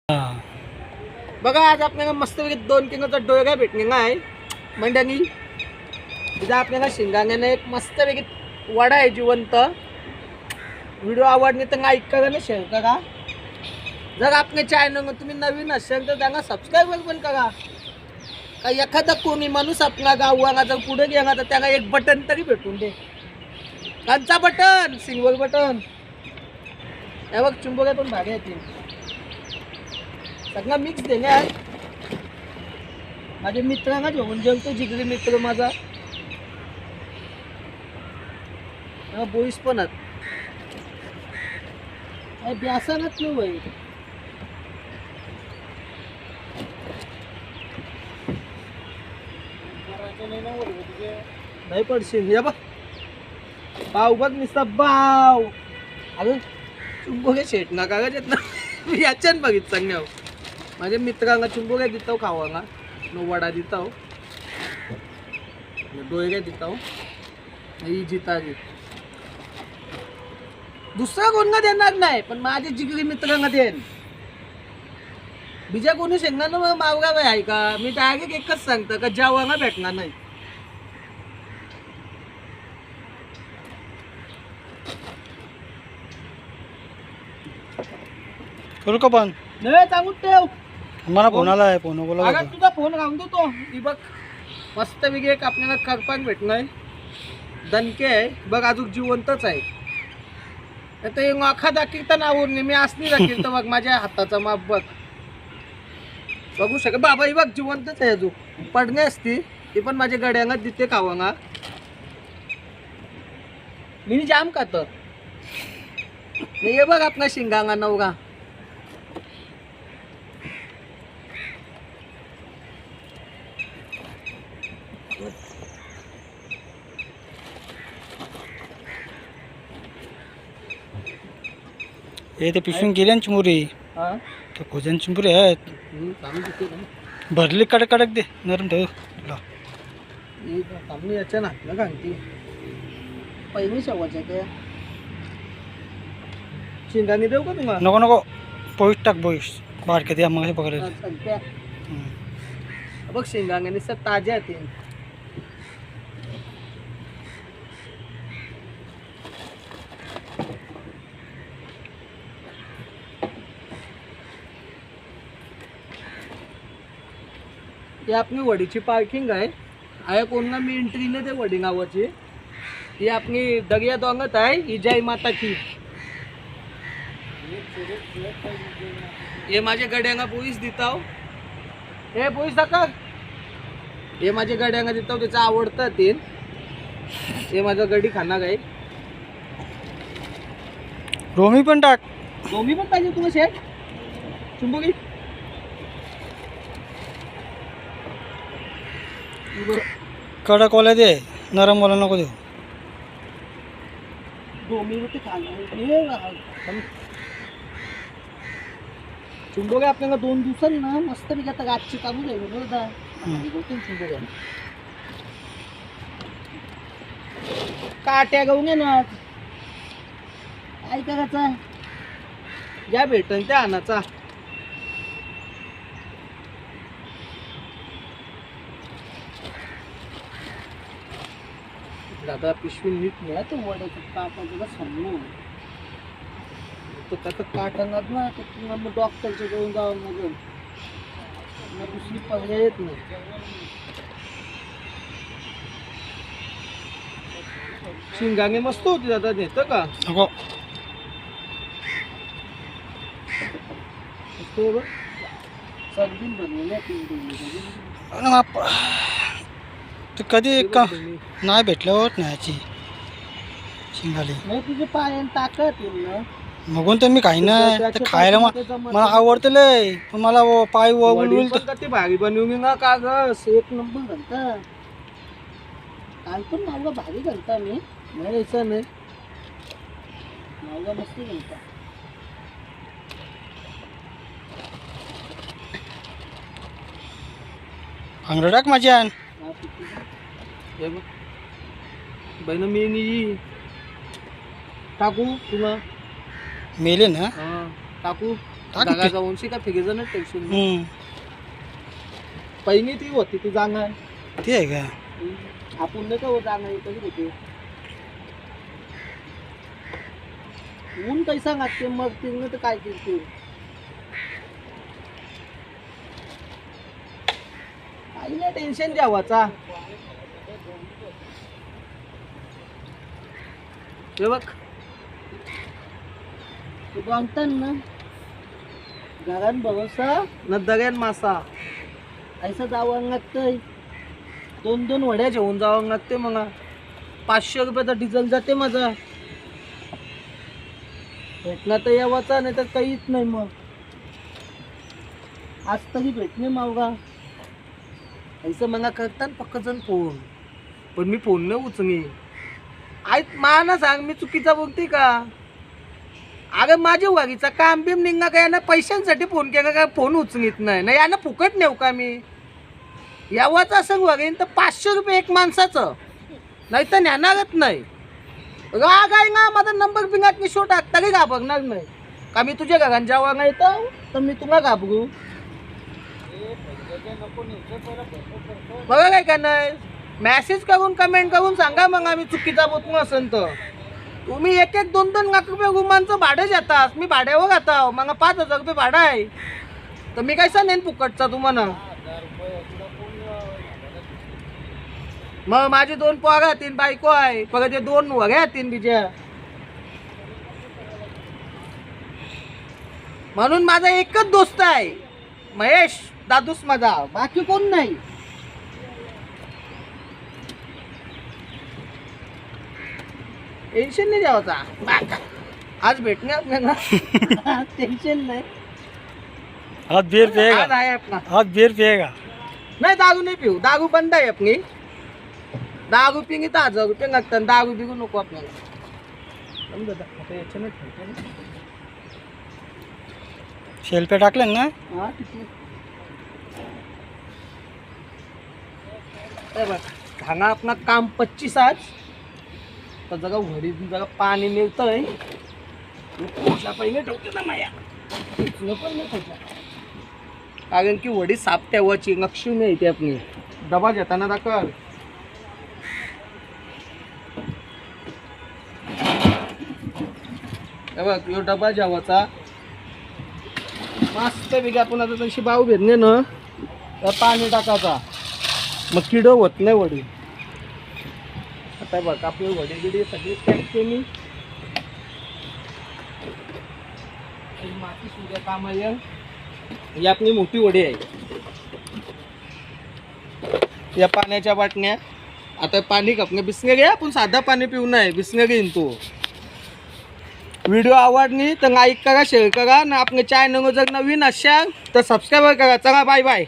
बघा आज आपल्याला मस्तपैकी 2 किलोचा डोळगा भेटलेला आहे मंडळी. तिथं आपल्याला शिंगाण्याने एक मस्तपैकी वडा आहे जिवंत. व्हिडिओ आवडले तर लाईक करा आणि शेअर करा. जर आपल्या चॅनल तुम्ही नवीन असेल तर त्यांना सबस्क्राईब पण करा. का एखादा कोणी माणूस आपला गावाला जर पुढे गेला तर त्याला एक बटन तरी भेटून दे. कंचा बटन, सिल्वर बटन. हे बघ चुंबक्या पण भारी येतील. सगळा मिक्स दिले आहे. माझे मित्रांना घेऊन जेवतो, जिगरी मित्र माझा बोईस पण ब्यासानच नाही बाई. नाही पडशील. या बघ बाव बघ नुसता बाव. अगं चुंबके शेट ना का येत ना. मी याच्यान बघित चांगल्या माझ्या मित्रांना चुंबके देतो खावाला. वडा देतो, डोळे देतो. ही जिताजी दुसरा कोणगा देणार नाही, पण माझे जिगरी मित्रांना देन. बिजा कोणी शेंगणार मावगा आहे का? मी डायरेक्ट एकच सांगतो का जेव्हा भेटणार नाही. करू का पण? नाही सांगून ठेव. मला फोन आला आहे. फोन बोला. अगं तुझा फोन राहून दे तो. ही बघ मस्त वेगळी एक आपल्याला करपान भेटणार. दणके आहे बघ, अजून जिवंतच आहे. ते अख्खा दाखील आवडणे मी असली दाखील बघ. माझ्या हाताचा माप बघ, बघू शक बाबा. ही बघ जिवंतच आहे अजून. पडणे असती ती पण माझ्या गड्यांना देते खावांगा. मी जाम का तर हे बघ आपला शिंगांगा नवगा. हे ते पिशवून गेले चिमुरी. हा ते खोजन चिमुरी आहेत. भरली कडक कडक दे, नरम ठेव. याच्या ना सांगते पहिली शेवटच्या ते शिंगाने देऊ का तुम्हाला? नको नको, पोईस टाक. बोईस बारके द्या मग पकडले. बघ शिंगाने सर ताज्या ते. ही आपली वडीची पार्किंग आहे. आया कोणना मी एंट्री नाही ते वडी गावाची. ही आपली दर्या दोंगत आहे. ही जय माता की. हे माझ्या गड्यांना पोलीस देताव. हे पोलीस दाखव. हे माझ्या गड्यांना देताव, त्याचं आवडतं ते. हे माझं गडी खाना काय. रोमी पण टाक. दोन्ही पण पाहिजे तुम्हाला शेट चुंबकी. कडक वाला दे, नरम वाला नको देऊ. चुंबोगे आपल्याला 2 दिवसांनी ना मस्त मी आता गाठची चालू जाईल बरं. चुंबोगे काट्या गाऊन येणार. काय करायचा ज्या भेटन त्या आणाचा. दादा पिशवी नीट नाही तो वड्याचं काटाचं समजून तो त्याचं काटणार ना. तर मग डॉक्टरच्या घेऊन जावं मग दुसरी पर्याय येत नाही. शिंगाने मस्त होती दादा. नेतं का नको. सर्दीन बनवल्या ते कधी का नाही भेटल्यावर न्यायची शिंगाली. नाही तुझे पायान ताकद येईल ना. मगून तर मी काही नाही. तर खायला मला आवडतं लय, पण मला पाय वडील पण का ती भारी बनवली ना का ग. एक नंबर घालता. काल पण मावगा भारी घालता. मी नाही यायचं नाही. मावगा मस्त घालता. अंगड टाक माझ्या. बहिण मी टाकू तुला मेले ना. टाकू टाक जागा ते. जाऊनशी का फिगेजन टेन्शन हम्म. पहिली ती होती ती जागा ते आहे का आपण नाही का जागा कधी होती ऊन कैसा लागते मग तिने तर काय केली काही नाही टेन्शन द्यावाचा हे बघ तू बघतात ना घरान भरोसा न दर्यान मासा ऐसा जावं लागतंय 2-2 वड्या जेवून जावं लागते मला 500 रुपयाचा डिझेल जाते माझा भेटला तर यावाचा नाही तर काहीच नाही मग आज तरी भेटणे मावगा ऐसा मला करतात पक्क जण फोन पण मी फोन नाही उचली ना सांग मी चुकीचा बोलते का अगं माझ्या वागीचा काम बिम निघा का यांना पैशांसाठी फोन केला का फोन उचलीत नाही यांना फुकट नेऊ का मी यावाच असं वागेन तर 500 रुपये एक माणसाचं नाही तर नेणारच नाही राग आहे ना माझा नंबर बिंगात मी शो टाक तरी घाबरणार नाही का मी तुझ्या घरात जेव्हा नाही तर मी तुला घाबरू बघा काय का नाही मेसेज करून कमेंट करून सांगा मग आम्ही चुकीचा बोलतो असेल तर तुम्ही 1-2 लाख रुपये रुमांचं भाडं जातात मी भाड्यावर आता मग 5,000 रुपये भाडं आहे तर मी काय सांगेन फुकटचा तुम्हाला मग माझे 2 पोरं 3 बायको आहे परत ते 2 वऱ्या 3 बिज्या म्हणून माझा एकच दोस्त आहे महेश दादूस माझा बाकी कोण नाही टेन्शन नाही द्यावाचा आज भेटणे आपल्याला टेन्शन नाही आज बीर आज पिएगा आहे आपला आज बीर पिएगा नाही दारू नाही पिऊ दारू बंद आहे आपली दारू पिंगी तर 1000 रुपये लागतात दारू पिऊ नको आपल्याला समजा आता याच्यानं ठेवतो ना. शेल्पे टाकले ना हा ठीक आहे हे बघ खाना आपला काम 25 आज तर जगा घरी जगा पाणी मिळतंय पोषा पहिले ठेवते ना माया इथलं पण नाही ठेवता. कारण की वडी साप ठेवायची लक्ष्मी नाही इथे आपली डबा घेताना दाखल हे बघ यो डबा जेवाचा मस्त वेगळी आपण आता तशी बाऊ भेटणे ना तर पाणी टाकायचा मग किड होत नाही वडी आता बघ आपली वडी बिडी सगळी पॅक केली माती सुद्धा काम आहे ही आपली मोठी वडी आहे या पाण्याच्या बाटण्या आता पाणी कपणे बिस्ने घ्या आपण साधा पाणी पिऊ नये बिस्ने घेईन तू व्हिडिओ आवडली तर लाईक करा शेअर करा आणि आपल्या चॅनल जर नवीन असाल तर सबस्क्राईब करा चला बाय बाय